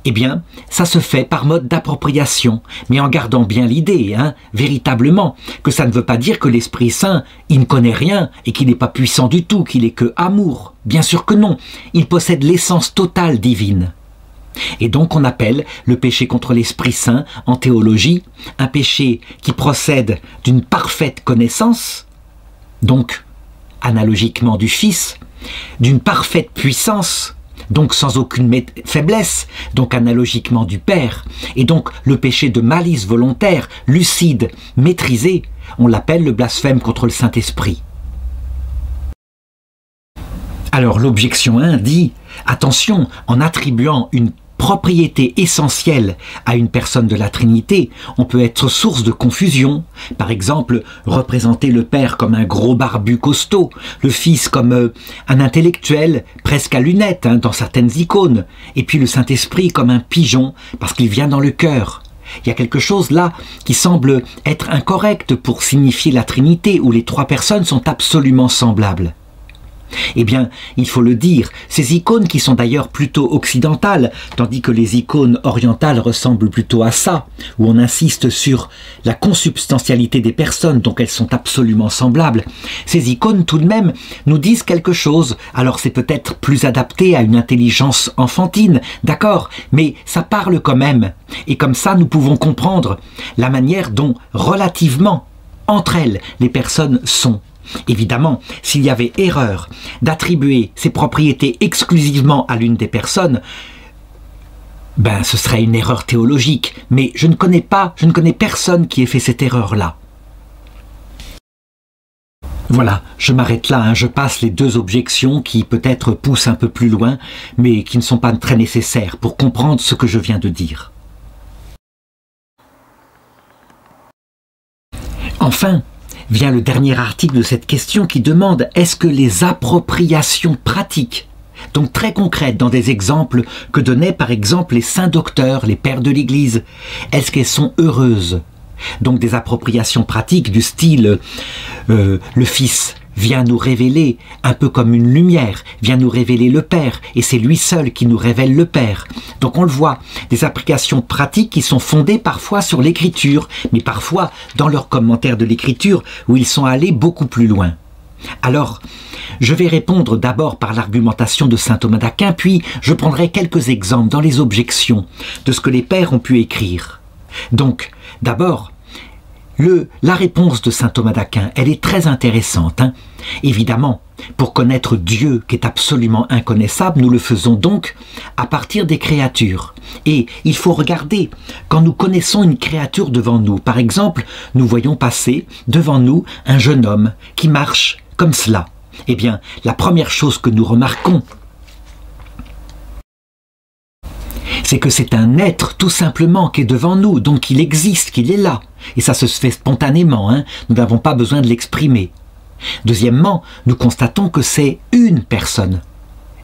eh bien, ça se fait par mode d'appropriation, mais en gardant bien l'idée, véritablement, que ça ne veut pas dire que l'Esprit Saint, il ne connaît rien et qu'il n'est pas puissant du tout, qu'il est que amour. Bien sûr que non, il possède l'essence totale divine. Et donc on appelle le péché contre l'Esprit Saint, en théologie, un péché qui procède d'une parfaite connaissance, donc analogiquement du Fils, d'une parfaite puissance, donc sans aucune faiblesse, donc analogiquement du Père, et donc le péché de malice volontaire, lucide, maîtrisé, on l'appelle le blasphème contre le Saint-Esprit. Alors l'objection 1 dit, attention, en attribuant une propriété essentielle à une personne de la Trinité, on peut être source de confusion. Par exemple, représenter le Père comme un gros barbu costaud, le Fils comme un intellectuel presque à lunettes dans certaines icônes, et puis le Saint-Esprit comme un pigeon parce qu'il vient dans le cœur. Il y a quelque chose là qui semble être incorrect pour signifier la Trinité où les trois personnes sont absolument semblables. Eh bien, il faut le dire, ces icônes qui sont d'ailleurs plutôt occidentales, tandis que les icônes orientales ressemblent plutôt à ça, où on insiste sur la consubstantialité des personnes, donc elles sont absolument semblables. Ces icônes, tout de même, nous disent quelque chose. Alors c'est peut-être plus adapté à une intelligence enfantine, d'accord, mais ça parle quand même. Et comme ça, nous pouvons comprendre la manière dont, relativement, entre elles, les personnes sont. Évidemment, s'il y avait erreur d'attribuer ces propriétés exclusivement à l'une des personnes, ce serait une erreur théologique. Mais je ne connais personne qui ait fait cette erreur-là. Voilà, je m'arrête là, je passe les deux objections qui peut-être poussent un peu plus loin, mais qui ne sont pas très nécessaires pour comprendre ce que je viens de dire. Enfin, vient le dernier article de cette question qui demande « Est-ce que les appropriations pratiques, donc très concrètes dans des exemples que donnaient par exemple les saints docteurs, les pères de l'Église, est-ce qu'elles sont heureuses ?» Donc des appropriations pratiques du style le Fils vient nous révéler, un peu comme une lumière, vient nous révéler le Père, et c'est lui seul qui nous révèle le Père. Donc on le voit, des applications pratiques qui sont fondées parfois sur l'Écriture, mais parfois dans leurs commentaires de l'Écriture, où ils sont allés beaucoup plus loin. Alors, je vais répondre d'abord par l'argumentation de saint Thomas d'Aquin, puis je prendrai quelques exemples dans les objections de ce que les pères ont pu écrire. Donc, d'abord, la réponse de saint Thomas d'Aquin, elle est très intéressante. Évidemment, pour connaître Dieu qui est absolument inconnaissable, nous le faisons donc à partir des créatures. Et il faut regarder, quand nous connaissons une créature devant nous, par exemple, nous voyons passer devant nous un jeune homme qui marche comme cela. Eh bien, la première chose que nous remarquons, c'est que c'est un être tout simplement qui est devant nous, donc il existe, qu'il est là. Et ça se fait spontanément, nous n'avons pas besoin de l'exprimer. Deuxièmement, nous constatons que c'est une personne.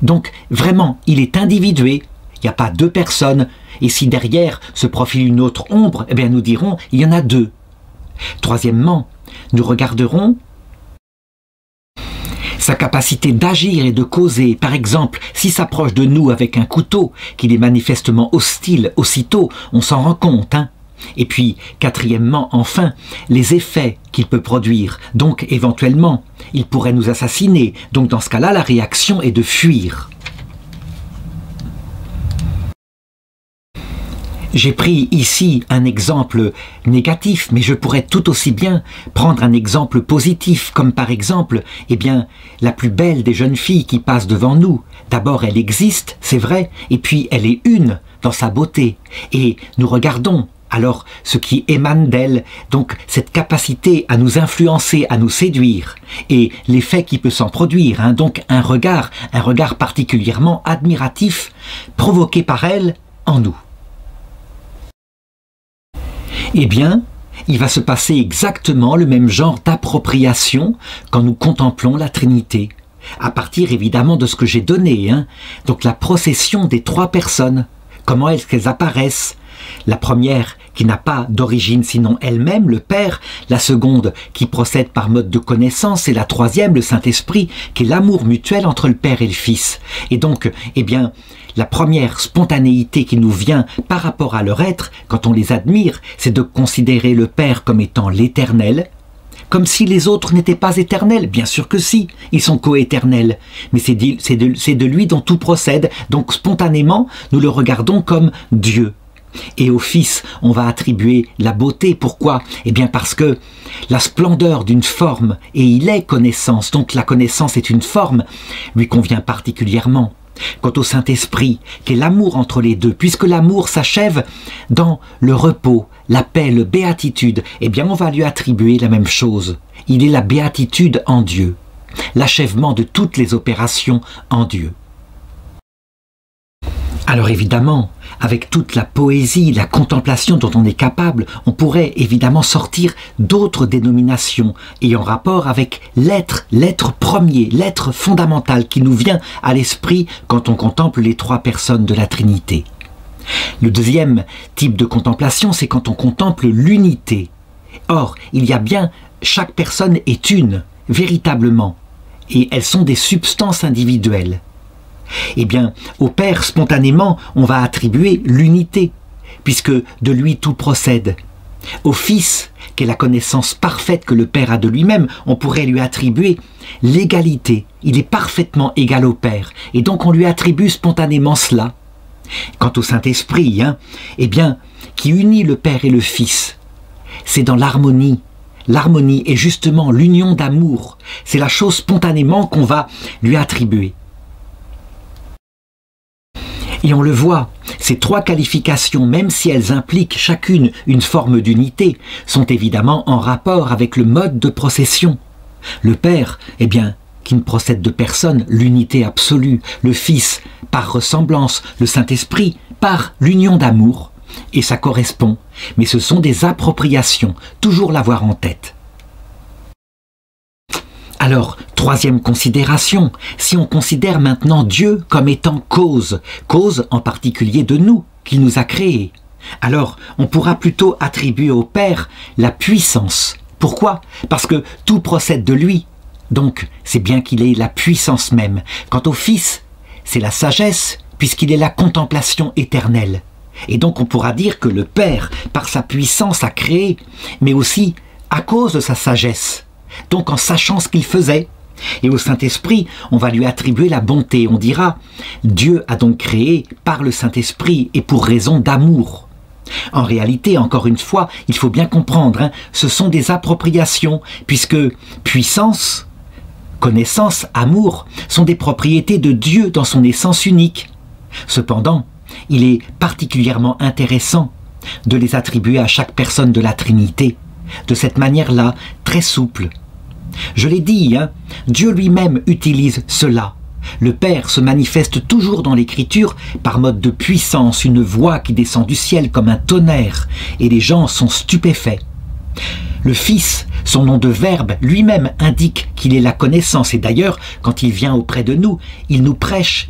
Donc vraiment, il est individué, il n'y a pas deux personnes. Et si derrière se profile une autre ombre, eh bien nous dirons, il y en a deux. Troisièmement, nous regarderons sa capacité d'agir et de causer. Par exemple, s'il s'approche de nous avec un couteau, qu'il est manifestement hostile, aussitôt, on s'en rend compte. Et puis, quatrièmement, enfin, les effets qu'il peut produire. Donc, éventuellement, il pourrait nous assassiner. Donc, dans ce cas-là, la réaction est de fuir. J'ai pris ici un exemple négatif, mais je pourrais tout aussi bien prendre un exemple positif, comme par exemple, la plus belle des jeunes filles qui passe devant nous. D'abord, elle existe, c'est vrai, et puis elle est une dans sa beauté. Et nous regardons alors ce qui émane d'elle, donc cette capacité à nous influencer, à nous séduire, et l'effet qui peut s'en produire, donc un regard particulièrement admiratif, provoqué par elle en nous. Eh bien, il va se passer exactement le même genre d'appropriation quand nous contemplons la Trinité, à partir évidemment de ce que j'ai donné, donc la procession des trois personnes, comment est-ce qu'elles apparaissent, La première qui n'a pas d'origine sinon elle-même, le Père, la seconde qui procède par mode de connaissance, et la troisième, le Saint-Esprit, qui est l'amour mutuel entre le Père et le Fils. Et donc, eh bien, la première spontanéité qui nous vient par rapport à leur être, quand on les admire, c'est de considérer le Père comme étant l'éternel, comme si les autres n'étaient pas éternels. Bien sûr que si, ils sont coéternels, mais c'est de lui dont tout procède, donc spontanément, nous le regardons comme Dieu. Et au Fils, on va attribuer la beauté. Pourquoi? Eh bien parce que la splendeur d'une forme, et il est connaissance, donc la connaissance est une forme, lui convient particulièrement. Quant au Saint-Esprit, qui est l'amour entre les deux, puisque l'amour s'achève dans le repos, la paix, la béatitude, eh bien on va lui attribuer la même chose. Il est la béatitude en Dieu, l'achèvement de toutes les opérations en Dieu. Alors évidemment, avec toute la poésie, la contemplation dont on est capable, on pourrait évidemment sortir d'autres dénominations ayant rapport avec l'être, l'être premier, l'être fondamental qui nous vient à l'esprit quand on contemple les trois personnes de la Trinité. Le deuxième type de contemplation, c'est quand on contemple l'unité. Or, il y a bien, chaque personne est une, véritablement, et elles sont des substances individuelles. Eh bien, au Père, spontanément, on va attribuer l'unité, puisque de lui tout procède. Au Fils, qui est la connaissance parfaite que le Père a de lui-même, on pourrait lui attribuer l'égalité. Il est parfaitement égal au Père, et donc on lui attribue spontanément cela. Quant au Saint-Esprit, eh bien, qui unit le Père et le Fils, c'est dans l'harmonie. L'harmonie est justement l'union d'amour. C'est la chose spontanément qu'on va lui attribuer. Et on le voit, ces trois qualifications, même si elles impliquent chacune une forme d'unité, sont évidemment en rapport avec le mode de procession. Le Père, eh bien, qui ne procède de personne, l'unité absolue. Le Fils, par ressemblance. Le Saint-Esprit, par l'union d'amour. Et ça correspond. Mais ce sont des appropriations, toujours l'avoir en tête. Alors, troisième considération, si on considère maintenant Dieu comme étant cause, cause en particulier de nous, qu'il nous a créés, alors on pourra plutôt attribuer au Père la puissance. Pourquoi? Parce que tout procède de lui, donc c'est bien qu'il ait la puissance même. Quant au Fils, c'est la sagesse, puisqu'il est la contemplation éternelle. Et donc on pourra dire que le Père, par sa puissance, a créé, mais aussi à cause de sa sagesse. Donc en sachant ce qu'il faisait. Et au Saint-Esprit, on va lui attribuer la bonté. On dira, Dieu a donc créé par le Saint-Esprit et pour raison d'amour. En réalité, encore une fois, il faut bien comprendre, ce sont des appropriations, puisque puissance, connaissance, amour sont des propriétés de Dieu dans son essence unique. Cependant, il est particulièrement intéressant de les attribuer à chaque personne de la Trinité, de cette manière-là, très souple. Je l'ai dit, Dieu lui-même utilise cela. Le Père se manifeste toujours dans l'Écriture par mode de puissance, une voix qui descend du ciel comme un tonnerre, et les gens sont stupéfaits. Le Fils, son nom de Verbe, lui-même indique qu'il est la connaissance, et d'ailleurs, quand il vient auprès de nous, il nous prêche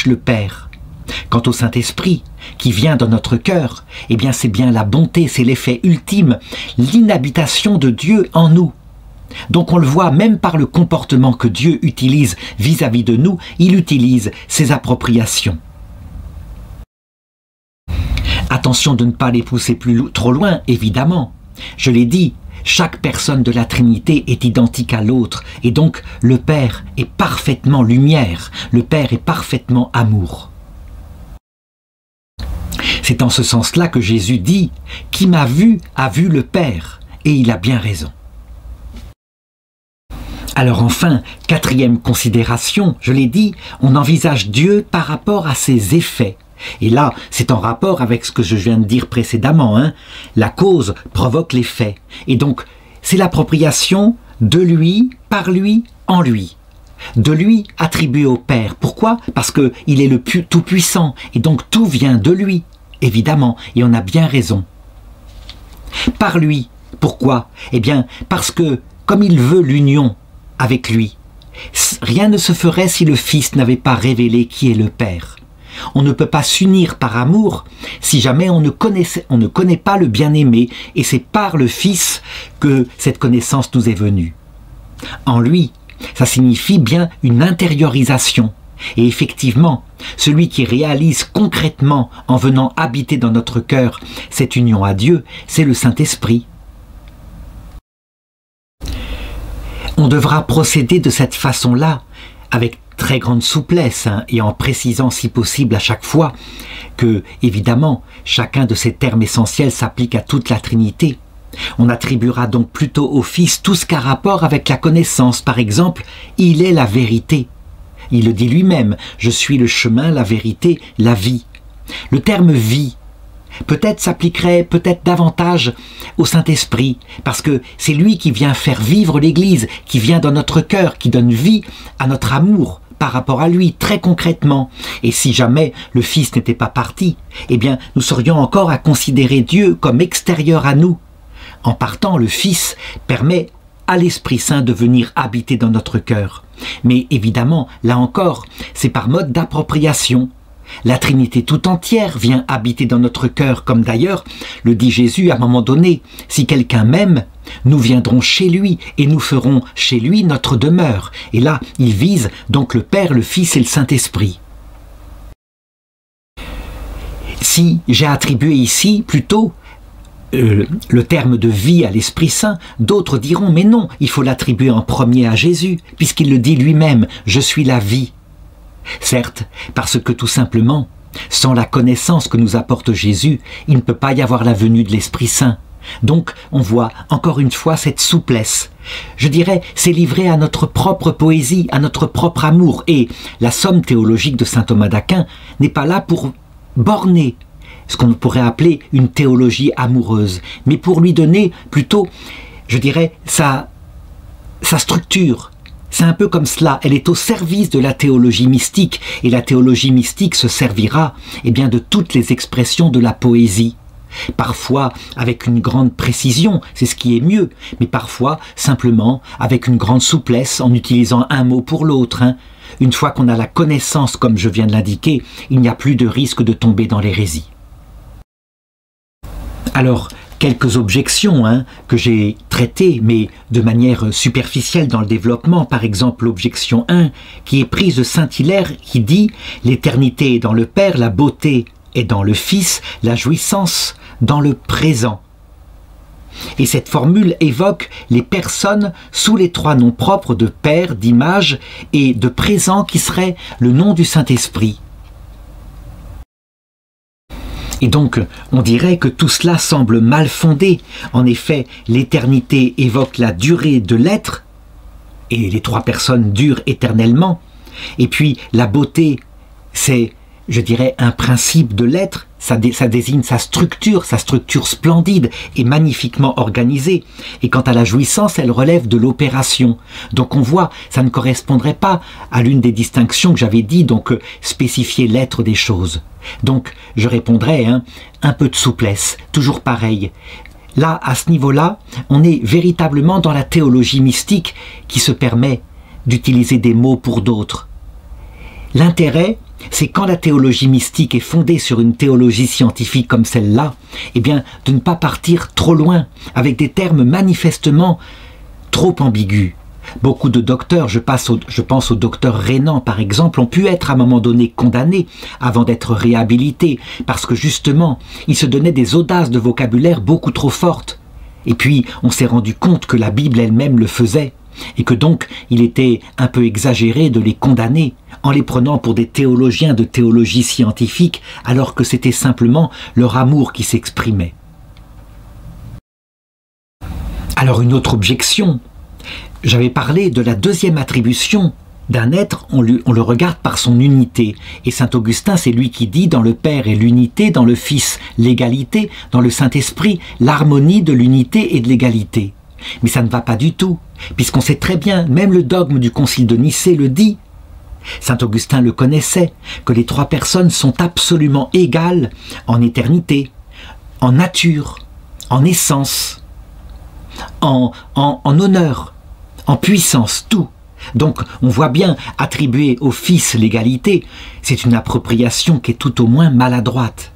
le Père. Quant au Saint-Esprit, qui vient dans notre cœur, eh bien c'est bien la bonté, c'est l'effet ultime, l'inhabitation de Dieu en nous. Donc on le voit même par le comportement que Dieu utilise vis-à-vis de nous, il utilise ses appropriations. Attention de ne pas les pousser trop loin, évidemment. Je l'ai dit, chaque personne de la Trinité est identique à l'autre, et donc le Père est parfaitement lumière, le Père est parfaitement amour. C'est en ce sens-là que Jésus dit « Qui m'a vu a vu le Père », et il a bien raison. Alors enfin, quatrième considération, je l'ai dit, on envisage Dieu par rapport à ses effets. Et là, c'est en rapport avec ce que je viens de dire précédemment. La cause provoque l'effet. Et donc, c'est l'appropriation de lui, par lui, en lui. De lui attribué au Père. Pourquoi? Parce qu'il est le tout-puissant. Et donc tout vient de lui, évidemment. Et on a bien raison. Par lui. Pourquoi? Eh bien, parce que, comme il veut l'union avec lui, rien ne se ferait si le Fils n'avait pas révélé qui est le Père. On ne peut pas s'unir par amour si jamais on ne connaît pas le bien-aimé, et c'est par le Fils que cette connaissance nous est venue. En lui, ça signifie bien une intériorisation. Et effectivement, celui qui réalise concrètement en venant habiter dans notre cœur cette union à Dieu, c'est le Saint-Esprit. On devra procéder de cette façon-là, avec très grande souplesse, et en précisant si possible à chaque fois que, évidemment, chacun de ces termes essentiels s'applique à toute la Trinité. On attribuera donc plutôt au Fils tout ce qu'a rapport avec la connaissance. Par exemple, il est la vérité. Il le dit lui-même, « Je suis le chemin, la vérité, la vie ». Le terme « vie » peut-être s'appliquerait peut-être davantage au Saint-Esprit, parce que c'est lui qui vient faire vivre l'Église, qui vient dans notre cœur, qui donne vie à notre amour par rapport à lui, très concrètement. Et si jamais le Fils n'était pas parti, eh bien nous serions encore à considérer Dieu comme extérieur à nous. En partant, le Fils permet à l'Esprit Saint de venir habiter dans notre cœur. Mais évidemment, là encore, c'est par mode d'appropriation. La Trinité tout entière vient habiter dans notre cœur, comme d'ailleurs le dit Jésus à un moment donné. Si quelqu'un m'aime, nous viendrons chez lui et nous ferons chez lui notre demeure. Et là, il vise donc le Père, le Fils et le Saint-Esprit. Si j'ai attribué ici plutôt le terme de vie à l'Esprit Saint, d'autres diront, mais non, il faut l'attribuer en premier à Jésus, puisqu'il le dit lui-même, « Je suis la vie ». Certes, parce que tout simplement, sans la connaissance que nous apporte Jésus, il ne peut pas y avoir la venue de l'Esprit Saint. Donc, on voit encore une fois cette souplesse. Je dirais, c'est livré à notre propre poésie, à notre propre amour, et la somme théologique de saint Thomas d'Aquin n'est pas là pour borner ce qu'on pourrait appeler une théologie amoureuse, mais pour lui donner plutôt, je dirais, sa structure. C'est un peu comme cela, elle est au service de la théologie mystique, et la théologie mystique se servira eh bien, de toutes les expressions de la poésie. Parfois avec une grande précision, c'est ce qui est mieux, mais parfois simplement avec une grande souplesse en utilisant un mot pour l'autre. Une fois qu'on a la connaissance, comme je viens de l'indiquer, il n'y a plus de risque de tomber dans l'hérésie. Alors, quelques objections que j'ai traitées, mais de manière superficielle dans le développement. Par exemple, l'objection 1, qui est prise de Saint-Hilaire, qui dit « L'éternité est dans le Père, la beauté est dans le Fils, la jouissance dans le présent ». Et cette formule évoque les personnes sous les trois noms propres de Père, d'image et de présent, qui serait le nom du Saint-Esprit. Et donc, on dirait que tout cela semble mal fondé. En effet, l'éternité évoque la durée de l'être, et les trois personnes durent éternellement. Et puis, la beauté, c'est, je dirais, un principe de l'être. Ça désigne sa structure splendide et magnifiquement organisée. Et quant à la jouissance, elle relève de l'opération. Donc on voit, ça ne correspondrait pas à l'une des distinctions que j'avais dit, donc spécifier l'être des choses. Donc je répondrais, un peu de souplesse, toujours pareil. Là, à ce niveau-là, on est véritablement dans la théologie mystique qui se permet d'utiliser des mots pour d'autres. L'intérêt, c'est quand la théologie mystique est fondée sur une théologie scientifique comme celle-là, eh bien, de ne pas partir trop loin, avec des termes manifestement trop ambigus. Beaucoup de docteurs, je pense au docteur Renan par exemple, ont pu être à un moment donné condamnés avant d'être réhabilités, parce que justement, ils se donnaient des audaces de vocabulaire beaucoup trop fortes. Et puis, on s'est rendu compte que la Bible elle-même le faisait, et que donc, il était un peu exagéré de les condamner, en les prenant pour des théologiens de théologie scientifique, alors que c'était simplement leur amour qui s'exprimait. Alors une autre objection, j'avais parlé de la deuxième attribution d'un être, on le regarde par son unité. Et saint Augustin, c'est lui qui dit, dans le Père est l'unité, dans le Fils l'égalité, dans le Saint-Esprit l'harmonie de l'unité et de l'égalité. Mais ça ne va pas du tout, puisqu'on sait très bien, même le dogme du Concile de Nicée le dit, saint Augustin le connaissait, que les trois personnes sont absolument égales en éternité, en nature, en essence, en honneur, en puissance, tout. Donc on voit bien, attribuer au Fils l'égalité, c'est une appropriation qui est tout au moins maladroite.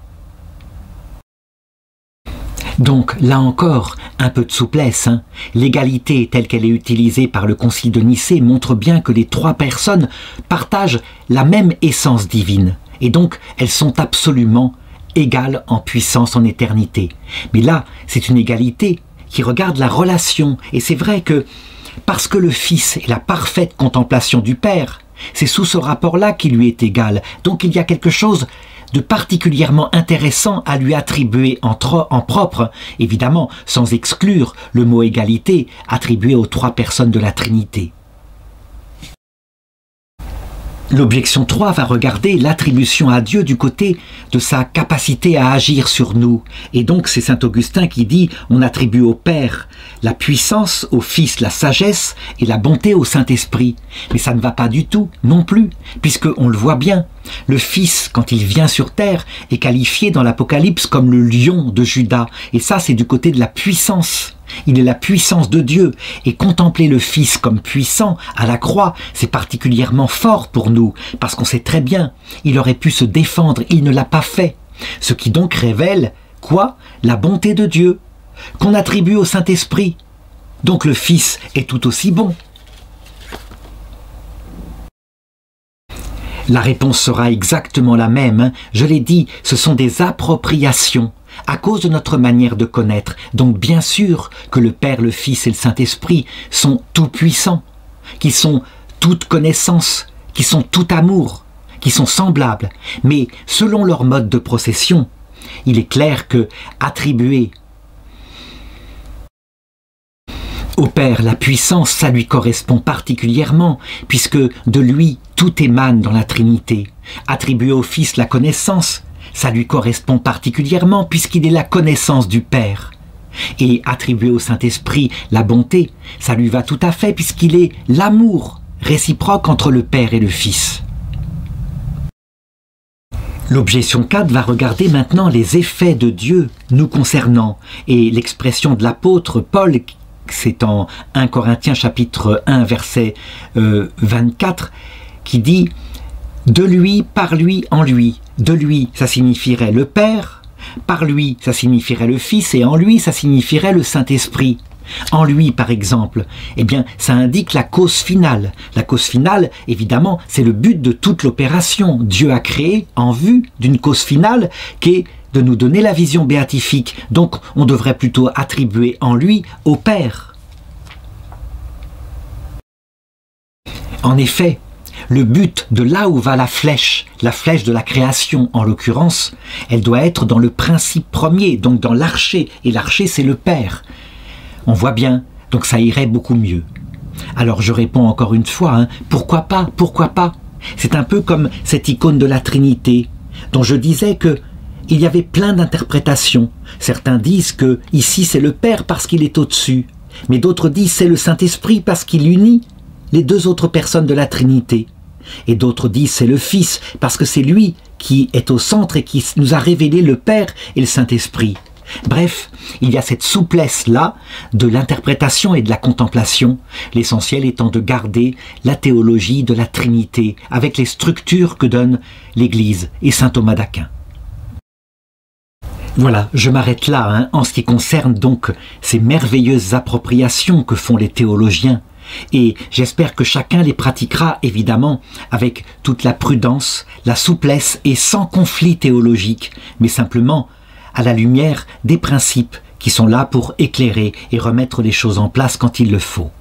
Donc, là encore, un peu de souplesse. L'égalité telle qu'elle est utilisée par le Concile de Nicée montre bien que les trois personnes partagent la même essence divine. Et donc, elles sont absolument égales en puissance en éternité. Mais là, c'est une égalité qui regarde la relation. Et c'est vrai que, parce que le Fils est la parfaite contemplation du Père, c'est sous ce rapport-là qu'il lui est égal. Donc, il y a quelque chose de particulièrement intéressant à lui attribuer en propre, évidemment sans exclure le mot égalité attribué aux trois personnes de la Trinité. L'objection 3 va regarder l'attribution à Dieu du côté de sa capacité à agir sur nous. Et donc c'est saint Augustin qui dit « On attribue au Père la puissance, au Fils la sagesse et la bonté au Saint-Esprit. » Mais ça ne va pas du tout non plus, puisqu'on le voit bien. Le Fils, quand il vient sur terre, est qualifié dans l'Apocalypse comme le lion de Juda. Et ça, c'est du côté de la puissance. Il est la puissance de Dieu. Et contempler le Fils comme puissant à la croix, c'est particulièrement fort pour nous, parce qu'on sait très bien, il aurait pu se défendre, il ne l'a pas fait. Ce qui donc révèle, quoi? La bonté de Dieu, qu'on attribue au Saint-Esprit. Donc le Fils est tout aussi bon. La réponse sera exactement la même. Je l'ai dit, ce sont des appropriations à cause de notre manière de connaître. Donc bien sûr que le Père, le Fils et le Saint-Esprit sont tout-puissants, qui sont toute connaissance, qui sont tout amour, qui sont semblables. Mais selon leur mode de procession, il est clair que attribuer au Père la puissance, ça lui correspond particulièrement, puisque de lui tout émane dans la Trinité. Attribuer au Fils la connaissance, ça lui correspond particulièrement, puisqu'il est la connaissance du Père. Et attribuer au Saint-Esprit la bonté, ça lui va tout à fait, puisqu'il est l'amour réciproque entre le Père et le Fils. L'objection 4 va regarder maintenant les effets de Dieu nous concernant, et l'expression de l'apôtre Paul, c'est en 1 Corinthiens chapitre 1 verset 24 qui dit « De lui, par lui, en lui ». De lui, ça signifierait le Père, par lui, ça signifierait le Fils, et en lui, ça signifierait le Saint-Esprit. En lui, par exemple, eh bien, ça indique la cause finale. La cause finale, évidemment, c'est le but de toute l'opération. Dieu a créé en vue d'une cause finale qui est de nous donner la vision béatifique. Donc, on devrait plutôt attribuer en lui au Père. En effet, le but de là où va la flèche de la création en l'occurrence, elle doit être dans le principe premier, donc dans l'archer. Et l'archer, c'est le Père. On voit bien, donc ça irait beaucoup mieux. Alors je réponds encore une fois, pourquoi pas, pourquoi pas? C'est un peu comme cette icône de la Trinité, dont je disais que il y avait plein d'interprétations. Certains disent que ici c'est le Père parce qu'il est au-dessus, mais d'autres disent c'est le Saint-Esprit parce qu'il unit les deux autres personnes de la Trinité. Et d'autres disent c'est le Fils parce que c'est lui qui est au centre et qui nous a révélé le Père et le Saint-Esprit. Bref, il y a cette souplesse-là de l'interprétation et de la contemplation, l'essentiel étant de garder la théologie de la Trinité avec les structures que donne l'Église et saint Thomas d'Aquin. Voilà, je m'arrête là en ce qui concerne donc ces merveilleuses appropriations que font les théologiens. Et j'espère que chacun les pratiquera évidemment avec toute la prudence, la souplesse et sans conflit théologique, mais simplement à la lumière des principes qui sont là pour éclairer et remettre les choses en place quand il le faut.